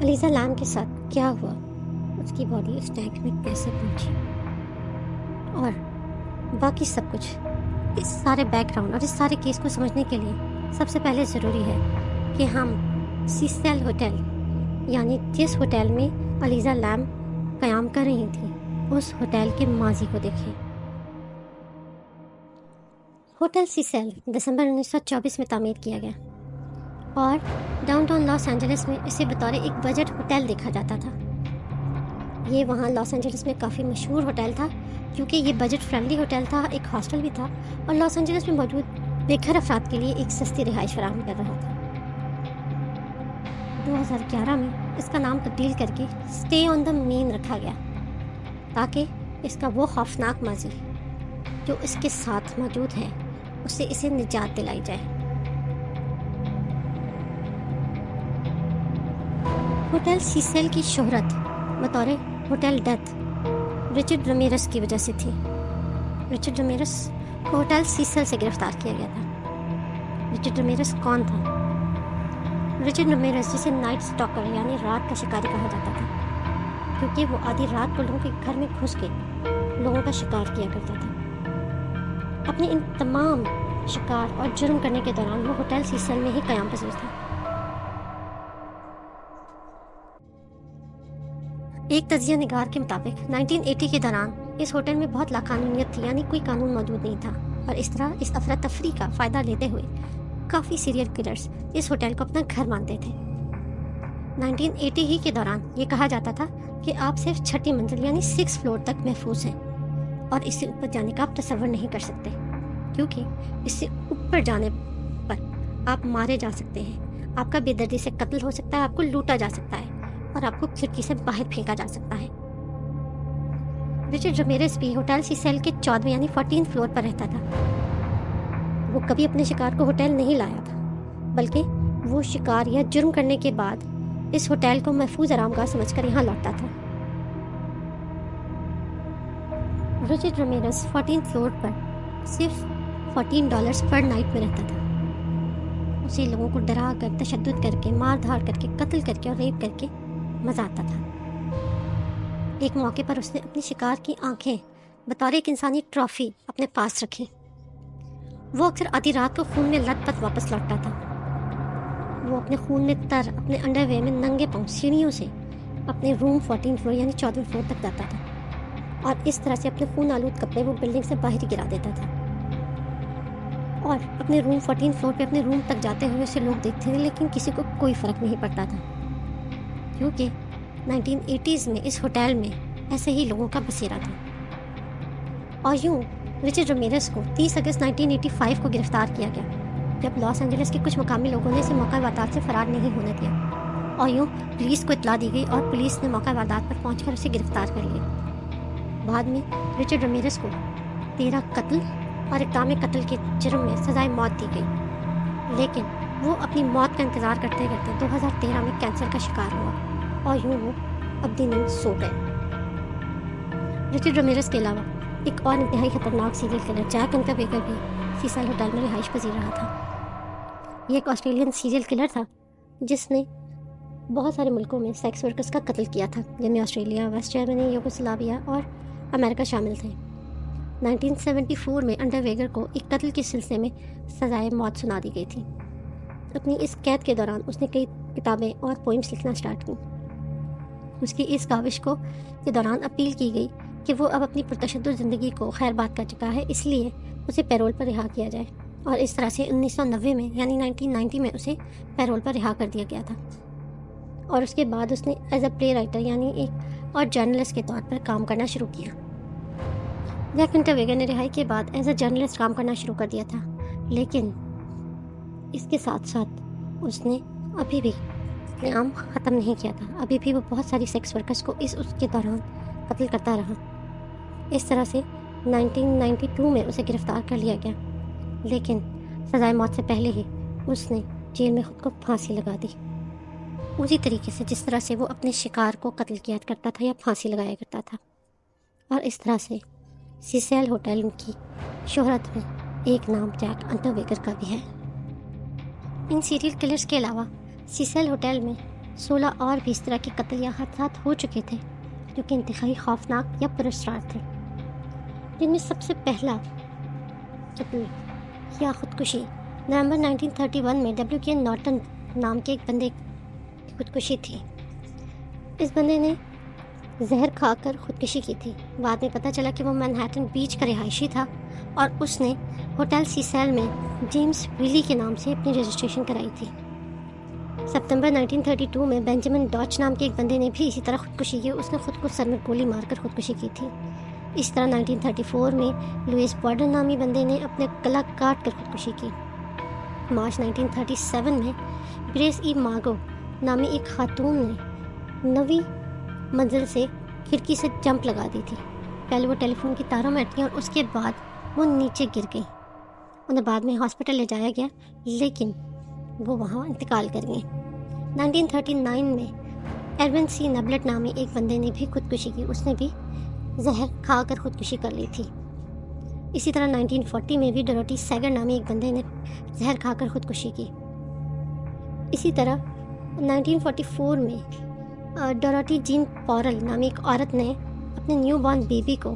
الیزا لام کے ساتھ کیا ہوا، اس کی باڈی اس ٹینک میں کیسے پہنچی اور باقی سب کچھ، اس سارے بیک گراؤنڈ اور اس سارے کیس کو سمجھنے کے لیے سب سے پہلے ضروری ہے کہ ہم سیسل ہوٹل، یعنی جس ہوٹل میں الیزا لام قیام کر رہی تھی، اس ہوٹل کے ماضی کو دیکھیں۔ ہوٹل سیسل دسمبر 1924 میں تعمیر کیا گیا اور ڈاؤن ٹاؤن لاس اینجلس میں اسے بطور ایک بجٹ ہوٹل دیکھا جاتا تھا۔ یہ وہاں لاس اینجلس میں کافی مشہور ہوٹل تھا کیونکہ یہ بجٹ فرینڈلی ہوٹل تھا، ایک ہاسٹل بھی تھا اور لاس اینجلس میں موجود بے گھر افراد کے لیے ایک سستی رہائش فراہم کر رہا تھا۔ 2011 میں اس کا نام تبدیل کر کے اسٹے آن دا مین رکھا گیا تاکہ اس کا وہ خوفناک ماضی جو اس کے ساتھ موجود ہے اس سے اسے نجات دلائی جائے۔ ہوٹل سیسل کی شہرت بطور ہوٹل ڈیتھ رچرڈ رمیرس کی وجہ سے تھی۔ رچرڈ رمیرس کو ہوٹل سیسل سے گرفتار کیا گیا تھا۔ رچرڈ رمیرس کون تھا؟ رچرڈ رمیرس جسے نائٹ سٹاکر یعنی رات کا شکاری کہا جاتا تھا کیونکہ وہ آدھی رات کو لوگوں کے گھر میں گھس کے لوگوں کا شکار کیا کرتا تھا۔ اپنے ان تمام شکار اور جرم کرنے کے دوران وہ ہوٹل سیسل میں ہی قیام پذیر تھا۔ ایک تجزیہ نگار کے مطابق 1980 کے دوران اس ہوٹل میں بہت لاقانونیت تھی، یعنی کوئی قانون موجود نہیں تھا، اور اس طرح اس افراتفری کا فائدہ لیتے ہوئے کافی سیریل کلرز اس ہوٹل کو اپنا گھر مانتے تھے۔ 1980 ہی کے دوران یہ کہا جاتا تھا کہ آپ صرف 6 منزل یعنی 6 فلور تک محفوظ ہیں اور اس سے اوپر جانے کا آپ تصور نہیں کر سکتے کیونکہ اس سے اوپر جانے پر آپ مارے جا سکتے ہیں، آپ کا بے دردی سے قتل ہو سکتا ہے، آپ کو لوٹا جا سکتا ہے اور آپ کو کھڑکی سے باہر پھینکا جا سکتا ہے۔ رچرڈ رمیرس بھی ہوٹل سیسل کے 14 یعنی 14 فلور پر رہتا تھا۔ وہ کبھی اپنے شکار کو ہوٹل نہیں لایا تھا، بلکہ وہ شکار یا جرم کرنے کے بعد اس ہوٹل کو محفوظ آرام گاہ سمجھ کر یہاں لوٹتا تھا۔ رچرڈ رمیرس 14 فلور پر صرف $14 پر نائٹ میں رہتا تھا۔ اسے لوگوں کو ڈرا کر، تشدد کر کے، مار دھاڑ کر کے، قتل کر کے اور ریپ کر کے مزہ آتا تھا۔ ایک موقع پر اس نے اپنی شکار کی آنکھیں بطور ایک انسانی ٹرافی اپنے پاس رکھی۔ وہ اکثر آدھی رات کو خون میں لت پت واپس لوٹتا تھا۔ وہ اپنے خون میں تر اپنے انڈر ویئر میں ننگے پاؤں سیڑھیوں سے اپنے روم 14 فلور یعنی 14 فلور تک جاتا تھا اور اس طرح سے اپنے خون آلود کپڑے وہ بلڈنگ سے باہر گرا دیتا تھا، اور اپنے روم 14 فلور پہ اپنے روم تک جاتے ہوئے اسے لوگ دیکھتے تھے، لیکن کسی کو کوئی فرق نہیں پڑتا تھا کیونکہ 1980s میں اس ہوٹل میں ایسے ہی لوگوں کا بسیرا تھا۔ اور یوں رچرڈ رمیرس کو 30 اگست 1985 کو گرفتار کیا گیا جب لاس اینجلس کے کچھ مقامی لوگوں نے اسے موقع واردات سے فرار نہیں ہونے دیا، اور یوں پولیس کو اطلاع دی گئی اور پولیس نے موقع واردات پر پہنچ کر اسے گرفتار کر لیا۔ بعد میں رچرڈ رمیرس کو 13 قتل اور اقدام قتل کے جرم میں سزائے موت دی گئی، لیکن وہ اپنی موت کا انتظار کرتے کرتے 2013 میں کینسر کا شکار ہوا اور یوں وہ ابدی نیند سو گئے۔ رچرڈ رمیرس کے علاوہ ایک اور انتہائی خطرناک سیریل کلر جیک انٹرویگر بھی سیسل ہوٹل میں رہائش پذیر رہا تھا۔ یہ ایک آسٹریلین سیریل کلر تھا جس نے بہت سارے ملکوں میں سیکس ورکرز کا قتل کیا تھا، جن میں آسٹریلیا، ویسٹ جرمنی، یوگوسلاویا اور امریکہ شامل تھے۔ 1974 میں انٹرویگر کو ایک قتل کے سلسلے میں سزائے موت سنا دی گئی تھی۔ اپنی اس قید کے دوران اس نے کئی کتابیں اور پوئمس لکھنا سٹارٹ کی۔ اس کی اس کاوش کے دوران اپیل کی گئی کہ وہ اب اپنی پرتشدد زندگی کو خیر بات کر چکا ہے، اس لیے اسے پیرول پر رہا کیا جائے، اور اس طرح سے 1990 میں یعنی 1990 میں اسے پیرول پر رہا کر دیا گیا تھا، اور اس کے بعد اس نے ایز اے پلے رائٹر یعنی ایک اور جرنلسٹ کے طور پر کام کرنا شروع کیا۔ جیک انٹرویگر نے رہائی کے بعد ایز اے جرنلسٹ کام کرنا شروع کر دیا تھا، لیکن اس کے ساتھ ساتھ اس نے ابھی بھی کام ختم نہیں کیا تھا، ابھی بھی وہ بہت ساری سیکس ورکرز کو اس کے دوران قتل کرتا رہا۔ اس طرح سے 1992 میں اسے گرفتار کر لیا گیا، لیکن سزائے موت سے پہلے ہی اس نے جیل میں خود کو پھانسی لگا دی، اسی طریقے سے جس طرح سے وہ اپنے شکار کو قتل کیا کرتا تھا یا پھانسی لگایا کرتا تھا۔ اور اس طرح سے سیسل ہوٹل کی شہرت میں ایک نام جیک انٹرویگر کا بھی ہے۔ ان سیریل کلرز کے علاوہ سیسل ہوٹل میں 16 اور بھی اس طرح کے قتل یا حادثات ہو چکے تھے جو کہ انتہائی خوفناک یا پراسرار تھے، جن میں سب سے پہلا قتل یا خودکشی نومبر 1931 میں WK نارٹن نام کے ایک بندے کی خودکشی تھی۔ اس بندے نے زہر کھا کر خودکشی کی تھی۔ بعد میں پتہ چلا کہ وہ مینہٹن بیچ کا رہائشی تھا اور اس نے ہوٹل سیسیل میں جیمز ویلی کے نام سے اپنی رجسٹریشن کرائی تھی۔ ستمبر 1932 میں بینجامن ڈاچ نام کے ایک بندے نے بھی اسی طرح خودکشی کی۔ اس نے خود کو سر میں گولی مار کر خودکشی کی تھی۔ اس طرح 1934 میں لوئس بارڈن نامی بندے نے اپنے گلا کاٹ کر خودکشی کی۔ مارچ 1937 میں گریس ای مارگو نامی ایک خاتون نے 9ویں منزل سے کھڑکی سے جمپ لگا دی تھی۔ پہلے وہ ٹیلی فون کی تاروں میں اٹکی اور اس کے بعد وہ نیچے گر گئی۔ انہیں بعد میں ہاسپٹل لے جایا گیا لیکن وہ وہاں انتقال کر گئیں۔ 1939 میں ایرون سی نبلٹ نامی ایک بندے نے بھی خودکشی کی۔ اس نے بھی زہر کھا کر خودکشی کر لی تھی۔ اسی طرح 1940 میں بھی ڈوروٹی سیگر نامی ایک بندے نے زہر کھا کر خودکشی کی۔ اسی طرح 1944 میں ڈوروٹی جین پورل نامی ایک عورت نے اپنے نیو بارن بیبی کو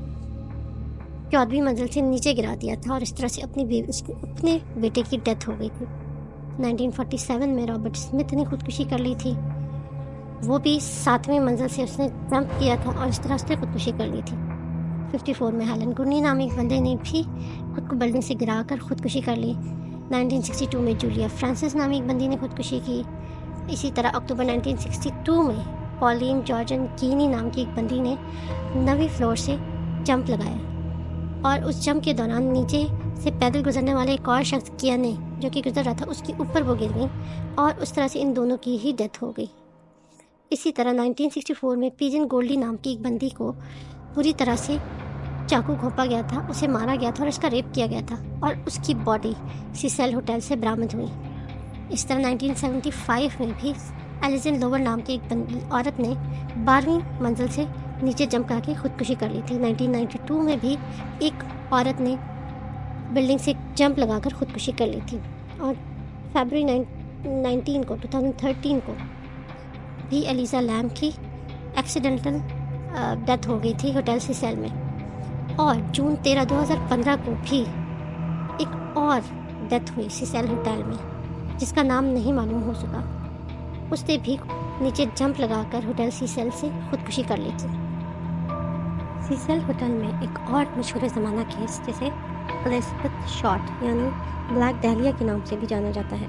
14ویں منزل سے نیچے گرا دیا تھا اور اس طرح سے اپنے بیٹے کی ڈیتھ ہو گئی تھی۔ 1947 میں رابرٹ اسمتھ نے خودکشی کر لی تھی۔ وہ بھی 7ویں منزل سے اس نے جمپ کیا تھا اور اس طرح سے خودکشی کر لی تھی۔ 54 میں ہیلن گرنی نامی ایک بندے نے بھی خود کو بلڈنگ سے گرا کر خودکشی کر لی۔ 1962 میں جولیا فرانسس نامی ایک بندی نے خودکشی کی۔ اسی طرح اکتوبر 1962 میں پالین جارجن کینی نام کی ایک بندی نے 9ویں فلور سے جمپ لگایا اور اس جمپ کے دوران نیچے سے پیدل گزرنے والے ایک اور شخص کیا نے جو کہ گزر رہا تھا اس کے اوپر وہ گر گئی اور اس طرح سے ان دونوں کی ہی ڈیتھ ہو گئی۔ اسی طرح 1964 میں پیجن گولڈی نام کی ایک بندی کو پوری طرح سے چاقو گھونپا گیا تھا، اسے مارا گیا تھا اور اس کا ریپ کیا گیا تھا اور اس کی باڈی سیسیل ہوٹل سے برآمد ہوئی۔ اس طرح 1975 میں بھی ایلیزن لوور نام کی ایک عورت نے 12ویں منزل سے نیچے جمپ کر کے خودکشی کر لی تھی۔ 1992 میں بھی ایک عورت نے بلڈنگ سے جمپ لگا کر خودکشی کر لی تھی اور فیبرری 2013 کو بھی ایلیزا لیم کی ایکسیڈنٹل ڈیتھ ہو گئی تھی ہوٹل سیسیل میں، اور جون 13 2015 کو بھی ایک اور ڈیتھ ہوئی سیسیل ہوٹل میں جس کا نام نہیں معلوم ہو سکا۔ اس نے بھی نیچے جمپ لگا کر ہوٹل سیسیل سے خودکشی کر لی تھی۔ سیسیل ہوٹل میں ایک اور مشہور زمانہ کیس جسے الزبتھ شارٹ یعنی بلیک ڈہلیا کے نام سے بھی جانا جاتا ہے،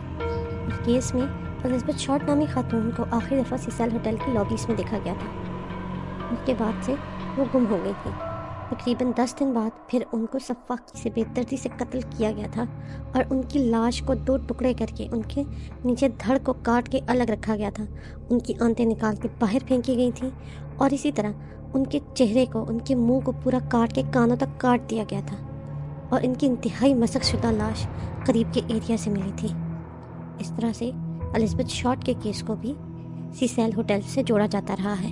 اس کیس میں الزبتھ شارٹ نامی خاتون کو آخری دفعہ سیسیل ہوٹل کی لابیز میں دیکھا گیا تھا۔ اس کے بعد سے وہ گم ہو گئی تھی۔ تقریباً 10 دن بعد پھر ان کو سفاکی سے بے دردی سے قتل کیا گیا تھا اور ان کی لاش کو 2 ٹکڑے کر کے ان کے نیچے دھڑ کو کاٹ کے الگ رکھا گیا تھا۔ ان کی آنتیں نکال کے باہر پھینکی گئی تھیں اور اسی طرح ان کے چہرے کو، ان کے منہ کو پورا کاٹ کے کانوں تک کاٹ دیا گیا تھا اور ان کی انتہائی مسخ شدہ لاش قریب کے ایریا سے ملی تھی۔ اس طرح سے الزبتھ شارٹ کے کیس کو بھی سیسیل ہوٹل سے جوڑا جاتا رہا ہے۔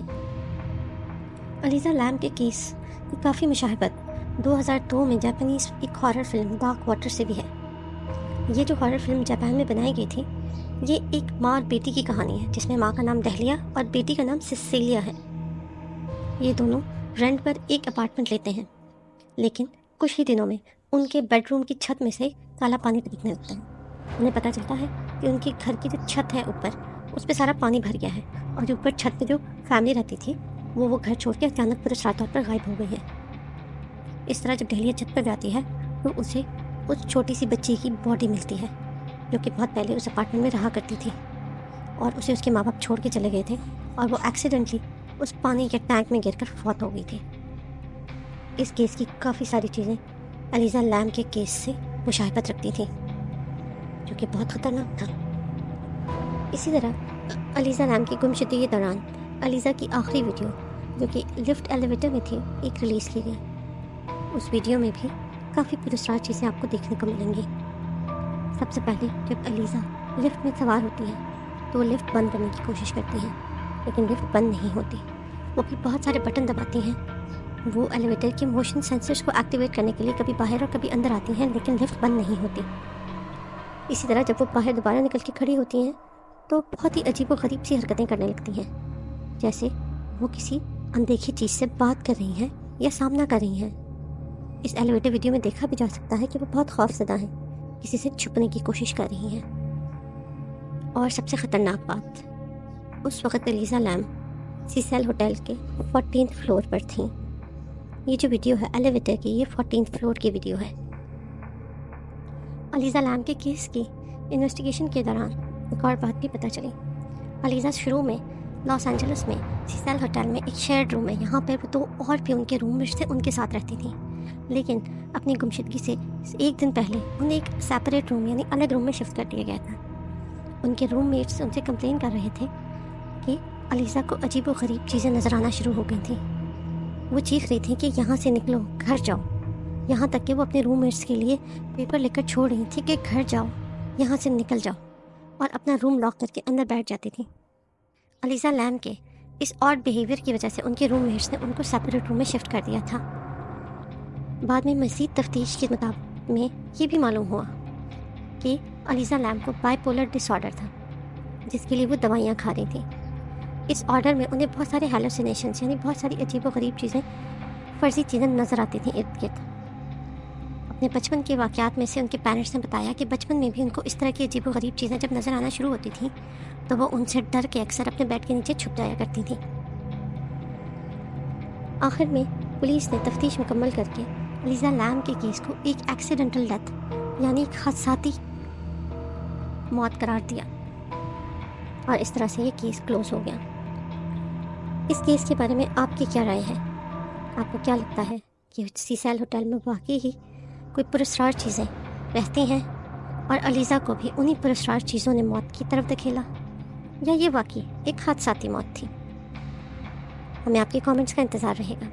ایلیزا لیم کے کیس کی کافی مشابہت 2002 میں جاپانیز ایک ہارر فلم ڈارک واٹر سے بھی ہے۔ یہ جو ہارر فلم جاپان میں بنائی گئی تھی یہ ایک ماں اور بیٹی کی کہانی ہے جس میں ماں کا نام ڈہلیا اور بیٹی کا نام سیسیلیا ہے۔ یہ دونوں رینٹ پر ایک اپارٹمنٹ لیتے ہیں لیکن کچھ ہی دنوں میں ان کے بیڈ روم کی چھت میں سے کالا پانی ٹپکنے لگتا ہے۔ انہیں پتہ چلتا ہے کہ ان کے گھر کی جو چھت ہے اوپر اس پہ سارا پانی بھر گیا ہے اور جو اوپر چھت پہ جو فیملی رہتی تھی وہ گھر چھوڑ کے اچانک پراسرار طور پر غائب ہو گئی ہے۔ اس طرح جب ڈہلیا چھت پہ جاتی ہے تو اسے اس چھوٹی سی بچی کی باڈی ملتی ہے جو کہ بہت پہلے اس اپارٹمنٹ میں رہا کرتی تھی اور اسے اس کے ماں باپ چھوڑ کے چلے گئے تھے اور وہ ایکسیڈنٹلی اس پانی کے ٹینک میں گر کر فوت ہو گئی تھی۔ اس کیس کی کافی ساری چیزیں ایلیزا لیم کے کیس سے مشابہت رکھتی تھیں جو کہ بہت خطرناک تھا۔ اسی طرح ایلیزا لیم کی گمشدگی کے دوران ایلیزا کی آخری ویڈیو جو کہ لفٹ ایلیویٹر میں تھی ایک ریلیز کی گئی۔ اس ویڈیو میں بھی کافی پراسرار چیزیں آپ کو دیکھنے کو ملیں گی۔ سب سے پہلے جب ایلیزا لفٹ میں سوار ہوتی ہے تو وہ لفٹ بند کرنے کی کوشش کرتی ہے لیکن لفٹ بند نہیں ہوتی۔ وہ پھر بہت سارے بٹن دباتی ہیں، وہ ایلیویٹر کے موشن سینسرز کو ایکٹیویٹ کرنے کے لیے کبھی باہر اور کبھی اندر آتی ہیں لیکن لفٹ بند نہیں ہوتی۔ اسی طرح جب وہ باہر دوبارہ نکل کے کھڑی ہوتی ہیں تو بہت ہی عجیب و غریب سی حرکتیں کرنے لگتی ہیں، جیسے وہ کسی اندیکھی چیز سے بات کر رہی ہیں یا سامنا کر رہی ہیں۔ اس ایلیویٹر ویڈیو میں دیکھا بھی جا سکتا ہے کہ وہ بہت خوف زدہ ہیں، کسی سے چھپنے کی کوشش کر رہی ہیں۔ اور سب سے خطرناک بات، اس وقت الیزا لیم سیسیل ہوٹل کے 14 فلور پر تھیں۔ یہ جو ویڈیو ہے ایلیویٹر کی، یہ 14 فلور کی ویڈیو ہے۔ الیزا لیم کے کیس کی انویسٹیگیشن کے دوران ایک اور بات بھی پتہ چلی۔ الیزا شروع میں لاس اینجلس میں سیسیل ہوٹل میں ایک شیئرڈ روم ہے، یہاں پر وہ 2 اور بھی ان کے روم میٹس تھے، ان کے ساتھ رہتی تھیں، لیکن اپنی گمشدگی سے ایک دن پہلے انہیں ایک سیپریٹ روم یعنی الگ روم میں شفٹ کر دیا گیا تھا۔ ان کے روم میٹس ان سے کمپلین کر رہے تھے کہ الیزا کو عجیب و غریب چیزیں نظر آنا شروع ہو گئی تھیں۔ وہ چیخ رہی تھیں کہ یہاں سے نکلو، گھر جاؤ، یہاں تک کہ وہ اپنے روم میٹس کے لیے پیپر لے کر چھوڑ رہی تھیں کہ گھر جاؤ، یہاں سے نکل جاؤ، اور اپنا روم لاک کر کے اندر بیٹھ جاتی تھیں۔ الیزا لیم کے اس آڈ بیہیویئر کی وجہ سے ان کے روم میٹس نے ان کو سیپریٹ روم میں شفٹ کر دیا تھا۔ بعد میں مزید تفتیش کے مطابق میں یہ بھی معلوم ہوا کہ الیزا لیم کو بائی پولر ڈس آرڈر تھا، جس کے لیے وہ دوائیاں کھا رہی تھیں۔ اس آرڈر میں انہیں بہت سارے ہیلوسینیشنز یعنی بہت ساری عجیب و غریب چیزیں، فرضی چیزیں نظر آتی تھیں ارد گرد۔ اپنے بچپن کے واقعات میں سے ان کے پیرنٹس نے بتایا کہ بچپن میں بھی ان کو اس طرح کی عجیب و غریب چیزیں جب نظر آنا شروع ہوتی تھیں تو وہ ان سے ڈر کے اکثر اپنے بیڈ کے نیچے چھپ جایا کرتی تھیں۔ آخر میں پولیس نے تفتیش مکمل کر کے الیزا لیم کے کیس کو ایک ایکسیڈنٹل ڈیتھ یعنی ایک حادثاتی موت قرار دیا، اور اس طرح سے یہ کیس کلوز ہو گیا۔ اس کیس کے بارے میں آپ کی کیا رائے ہے؟ آپ کو کیا لگتا ہے کہ سیسیل ہوٹل میں واقعی ہی کوئی پراسرار چیزیں رہتی ہیں اور الیزا کو بھی انہی پراسرار چیزوں نے موت کی طرف دھکیلا، یا یہ واقعی ایک حادثاتی موت تھی؟ ہمیں آپ کے کامنٹس کا انتظار رہے گا۔